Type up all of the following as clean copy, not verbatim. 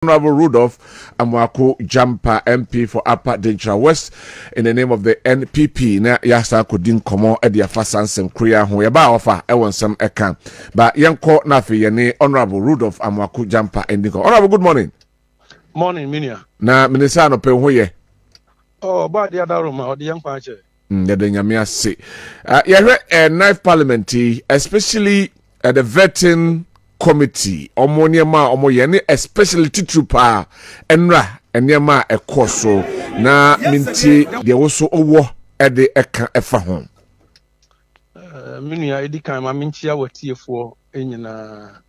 Honorable Rudolph Amwako Jampa MP for Upper Dentra West in the name of the NPP. Na yasa kudin komo edi afasan sem kriya ho yeba ofa ewon sem eka. Ba yenko na fe yene Honorable Rudolph Amwako Jampa endiko. Honorable, good morning. Morning, Minia. Na minisa no pe ho ye. Oh, but the other room, or the young puncher. The nyame ase. Ninth Parliament, especially the vetting committee omoniema omoyene especially titrupa enra enema ekoso na minti de woso owo ede eka efa ho Minia edi kan ma mintia watiefo enyina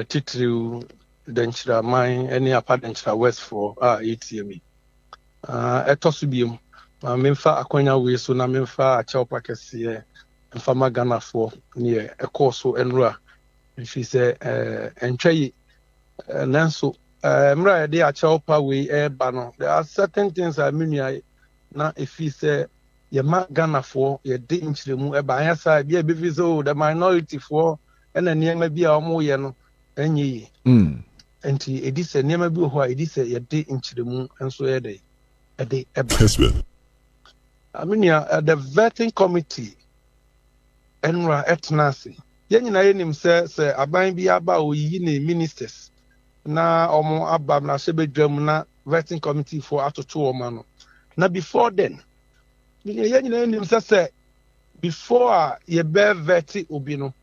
titru denchira man ene apa denchira west for ATM etoso biem ma memfa akwanya we so na memfa acheopa kese mfa magana fo ne ekoso enra she said entry nanso mra de acheopa we ba no there are certain things I mean na if he say ye ma Ghana for ye de nchiremu e ba yasa bia be so the minority for ena niema bia omo ye no enyi enti edi se niema bi ho a edi se ye de nchiremu enso ye de e ba Kessben. I mean the vetting committee enra etnasi ye nyina ye nim se aban bi aba oyi na ministers na omo aba na sebedwam na vetting committee for atoto omo no na before then before you bear veti ubino,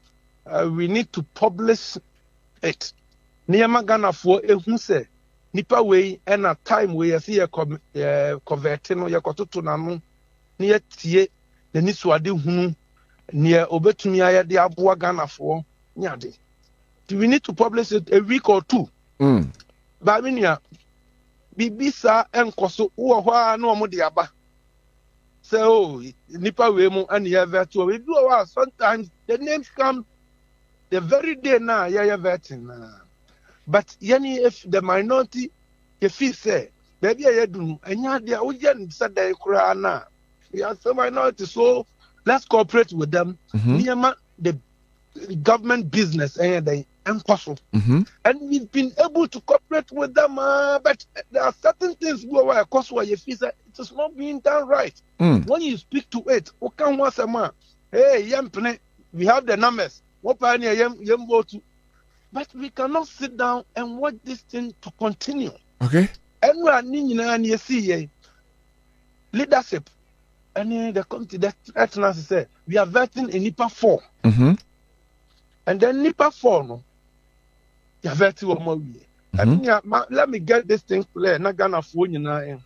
we need to publish it. Niyama Ghana for ehun se nipa way and a time we see a converting ya kototo na no near tie the niswade hunu near obetumi aya de aboa Ghana for nyade. We need to publish it a week or two. Ba minia bibisa enkoso wo ho na omo de aba. So, nipa we mu and ye virtual. We do our sometimes the names come the very day now, yeah, vetting. But yani if the minority, if he say, baby, I do, and ya dear, we just said they cry now. We are so minority, so let's cooperate with them. The government business and they impossible. And we've been able to cooperate with them, but there are certain things where cost where you feel that it is not being done right. When you speak to it, okay, once a man, hey, we have the numbers. What pioneer but we cannot sit down and watch this thing to continue. Okay. And we are needing see leadership. And the committee that say we are vetting in NIPA 4. And then NIPA 4 no. You have vetting one more way. I mean, let me get this thing clear. Not gonna phone you now.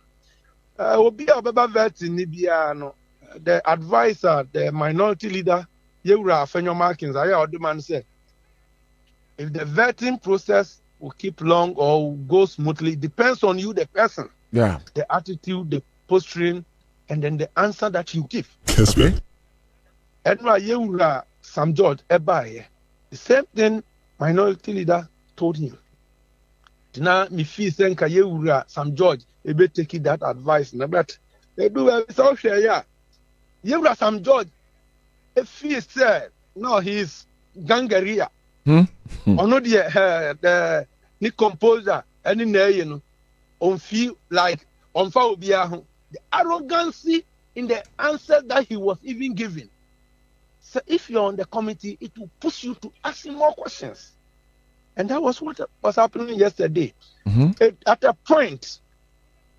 Will be about vetting Nibiano. The advisor, the minority leader, Afenyo-Markin, I demand say if the vetting process will keep long or go smoothly, depends on you, the person. Yeah. The attitude, the posturing, and then the answer that you give. Kessben. And Sam George Ebaye, the same thing minority leader told him. Now, me feel senka Sam George ebe take that advice. But they do so share yeah. Sam George, if he said no, he's gangaria. Ono the ni composer any you know on feel like on the arrogancy in the answer that he was even giving. So if you're on the committee, it will push you to ask him more questions. And that was what was happening yesterday. At a point,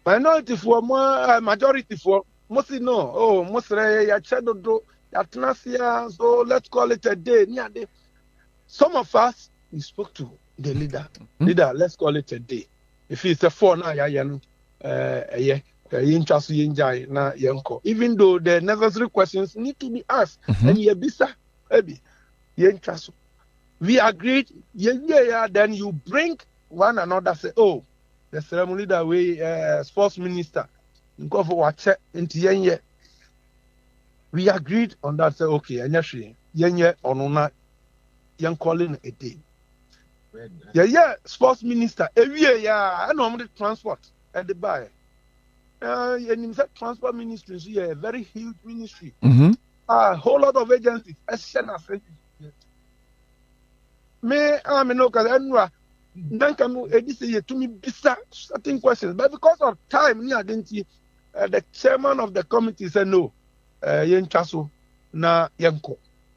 minority for more, majority for mostly no. Oh, mostly ya chedo atnasia. So let's call it a day. Some of us we spoke to the leader. Leader, let's call it a day. If it's a 4 now, even though the necessary questions need to be asked, and we agreed, then you bring one another, say, oh, the ceremony leader, sports minister, go for what check into we agreed on that, say, okay, and actually, on young calling a day. Sports minister, I know the transport at the buy. In fact, transport ministry is a very huge ministry. A whole lot of agencies. Me, I mean, no, because then come say to me bisa certain questions, but because of time, the chairman of the committee said no, yenchaso na yenko.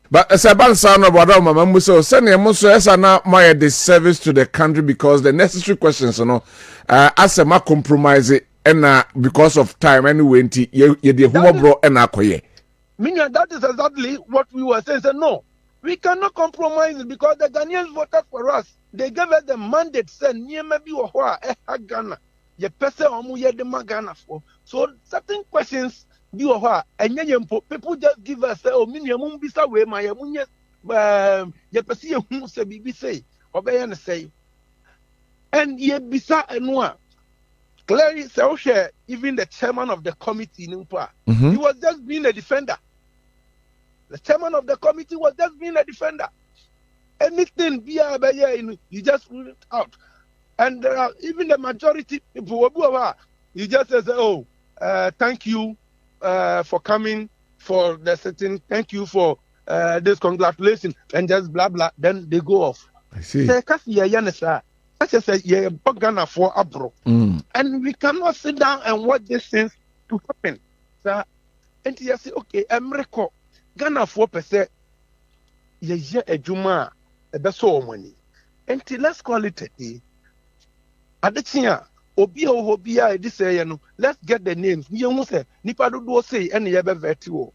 But as a bansan of what Mama Muso, send him also as my disservice to the country because the necessary questions, as a ma compromise it, and because of time anyway, you the who bro and akoye. Meaning that is exactly what we were saying. Said no, we cannot compromise it because the Ghanaians voted for us. They gave us the mandate. Said near maybe or Ghana, ye person omu ye de Ghana for. So certain questions. And people just give us minimum bisa way my munye ye pesi hu se bibi say obey and say and ye bisa enwa clearly say even the chairman of the committee he was just being a defender. The chairman of the committee was just being a defender. Anything you just rule it out. And even the majority people you just say thank you for coming for the certain, thank you for this congratulations and just blah blah. Then they go off. I see. And we cannot sit down and watch these things to happen. So, and you say, okay, America, Ghana 4%. Ye a juma a beso money. And let's call it a day. Adetia. Obia this say let's get the names. Nipa do say any ever vertigo.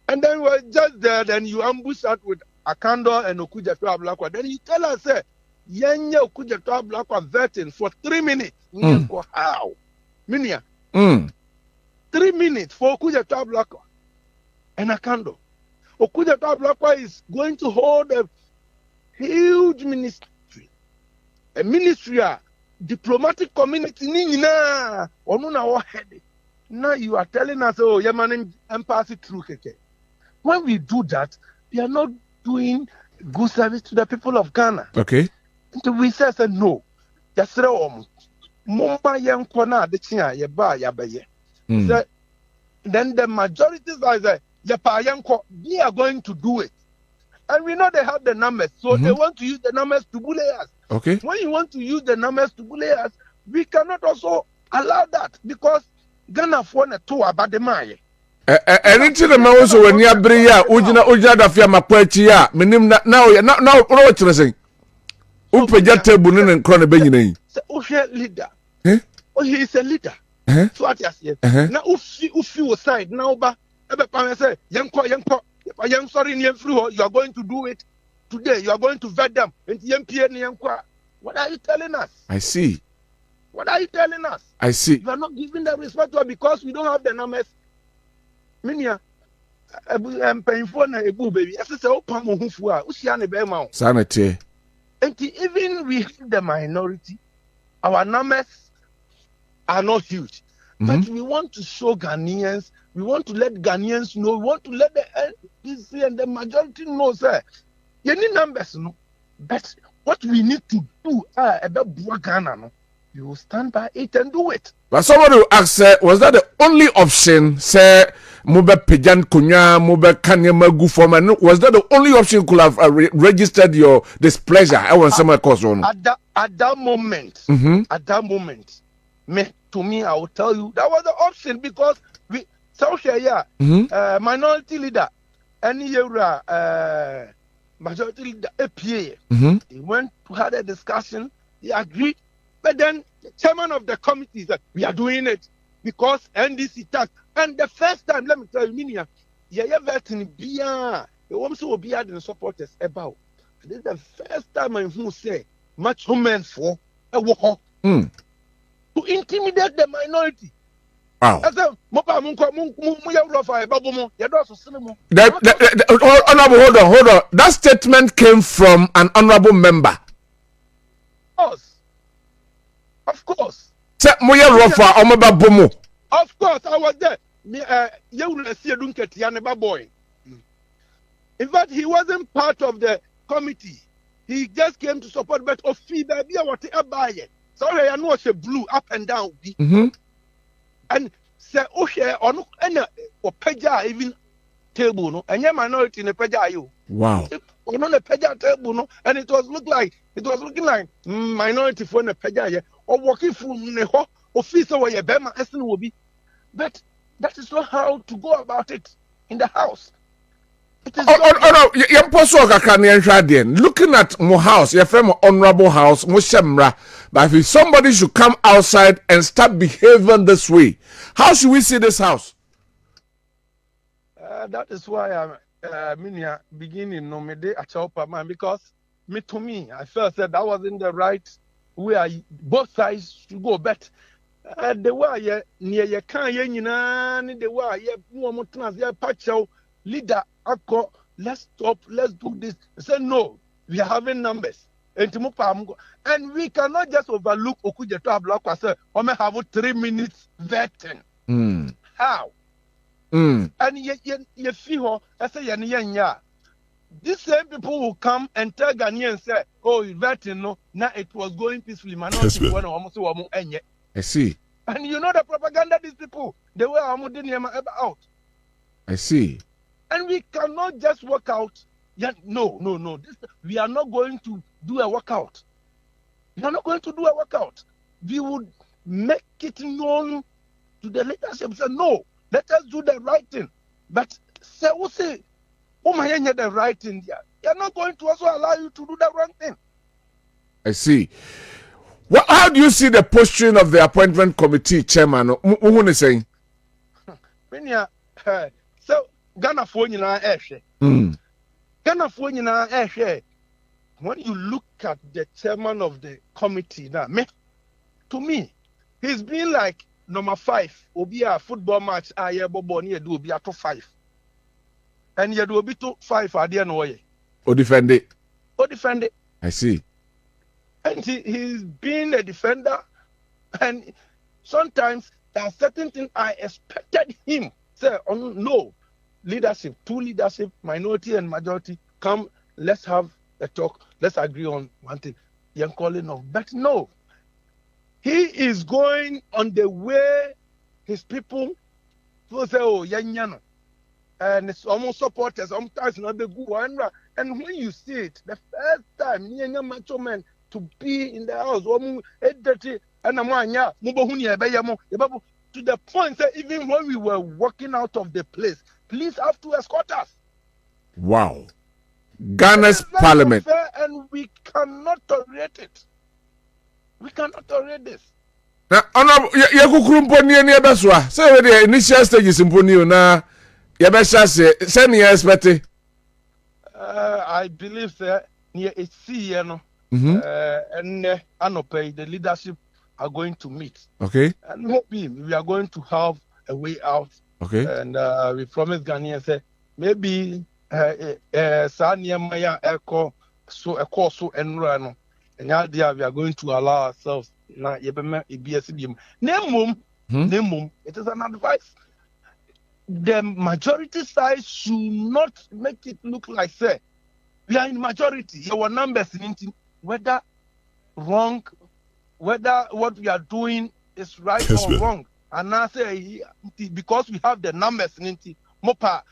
And then we're just there, then you ambush out with Akando and Okuja to Ablakwa. Then you tell us Yenya Okuja to Ablakwa vetting for 3 minutes. How? Minia. 3 minutes for Okuja to Ablakwa and Akando. Okuja to Ablakwa is going to hold a huge ministry. A ministry diplomatic community now you are telling us Yemen and pass it through keke. When we do that, we are not doing good service to the people of Ghana. Okay. So we say no. Just Mumba young kona de chia yeba yabaye. Then the majority say yapa yanko we are going to do it. And we know they have the numbers, so they want to use the numbers to bully us. Okay. When you want to use the numbers to bully us, we cannot also allow that because Ghana for a tour about the Maya. Anything the man also when you bring ya, Ujina da Fia Makwachi ya, minim now, what you saying? Upe jate bunin and Crone Benny. Osha leader. Oh, he is a leader. So what you say? Now, if you side now, but say, young sorry, you are going to do it today. You are going to vet them. What are you telling us? I see. What are you telling us? I see. You are not giving the respect to us because we don't have the numbers. Minia, I'm paying for a boo baby. I said, oh, Pamo Hufua, Usiane Bema. Sanity. And even we have the minority, our numbers are not huge. But we want to show Ghanaians, we want to let Ghanaians know, we want to let the NDC and the majority know, sir. You need numbers, no? But what we need to do, about Ghana, no? You will stand by it and do it. But somebody will ask, was that the only option, say, Mube Pejan Kunya, Mube Kanyama Guforman? Was that the only option you could have registered your displeasure? I want some cause on. At that moment, to me, I will tell you that was the option because we minority leader, any majority leader APA, he went to have a discussion, he agreed, but then the chairman of the committee said, we are doing it because NDC tax. And the first time, let me tell you, Minia, the supporters about. This is the first time I who say much women for a walk to intimidate the minority. Wow. Honorable, hold on. That statement came from an honorable member. Of course. Of course, I was there. In fact, he wasn't part of the committee. He just came to support, but of fee, baby, what a buy it. Sorry, I know it's a blue up and down. And say, oh, share on any or peja even table, no, and your minority in a peja you. Wow. On a peja table, no, and it was look like It was looking like minority for the peja or working from the office or your Bema Essen will be. But that is not how to go about it in the house. It is no, looking at my house, your friend honorable house, but if somebody should come outside and start behaving this way, how should we see this house? That is why I'm beginning no me de a man, because to me, I felt that wasn't the right way. Both sides should go, but the way near your can the way one patch leader, let's stop, let's do this. Say no, we are having numbers. And we cannot just overlook Okujeto Block or say, we may have 3 minutes vetting. How? And you feel, I say, these same people will come and tell Ghanaians, say, oh, vetting, no, now it was going peacefully. I see. And you know the propaganda these people, they were ever out. I see. And we cannot just work out. No. We are not going to do a workout. We are not going to do a workout. We would make it known to the leadership. Say, no, let us do the right thing. But say, oh my, the right thing. They are not going to also allow you to do the wrong thing. I see. Well, how do you see the posturing of the appointment committee chairman? Who is saying? So Ghana for you now, Ghana for you now, when you look at the chairman of the committee now, to me, he's been like number 5. Will be a football match. Do be a top 5, and you do be top 5 at the end way. Or defend it. I see. And he's been a defender, and sometimes there are certain things I expected him say, oh, no, leadership, 2 leadership, minority and majority, come, let's have a talk, let's agree on one thing. You're calling off. But no, he is going on the way his people will say, oh, yeah, and it's almost supporters, sometimes not the good one. And when you see it, the first time, macho man to be in the house, to the point that even when we were walking out of the place, police have to escort us. Wow. Ghana's parliament. And we cannot tolerate it. We cannot tolerate this. Now, say the initial stages in Pony na I believe that near HC, and Anope, the leadership are going to meet. Okay. And maybe we are going to have a way out. Okay. And we promised Ghanaians say maybe Sanya Maya Echo so a course so and run. And now we are going to allow ourselves now EBSDM. Name it is an advice. The majority side should not make it look like say we are in majority. Our numbers in whether wrong, whether what we are doing is right Kessben. or wrong. And I say because we have the numbers in Mopa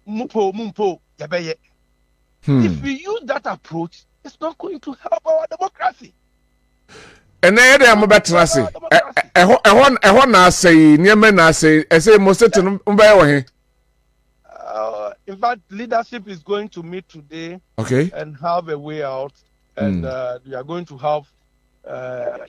Mumpo Yabeye. If we use that approach, it's not going to help our democracy. And then I'm about to say, I say, near men, I say, most certain. In fact, leadership is going to meet today, okay, and have a way out, and we are going to have a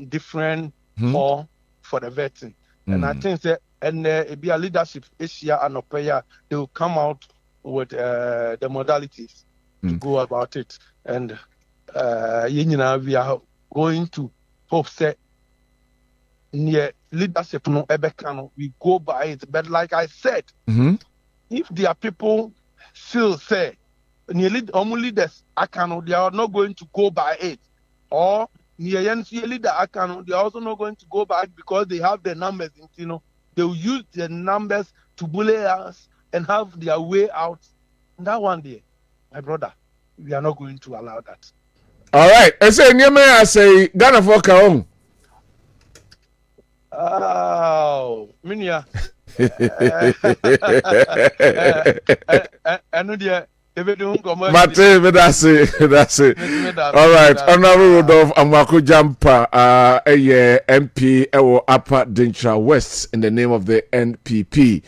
different hall for the vetting. And I think that it be a leadership issue and a prayer, they will come out with the modalities to go about it. And we are going to hope that near leadership no ebekano we go by it. But like I said, if their people feel say nearly leaders akano, they are not going to go by it, or near leader akano, they are also not going to go by it because they have the numbers. They will use the numbers to bully us and have their way out. And that one day, my brother, we are not going to allow that. All right. I say, I say, Ghana for Kaong. Oh, Minya. And Mate, that's it. All right, Honorable Rudolph Amwako Jampa, a MP, Upper Dintra West, in the name of the NPP.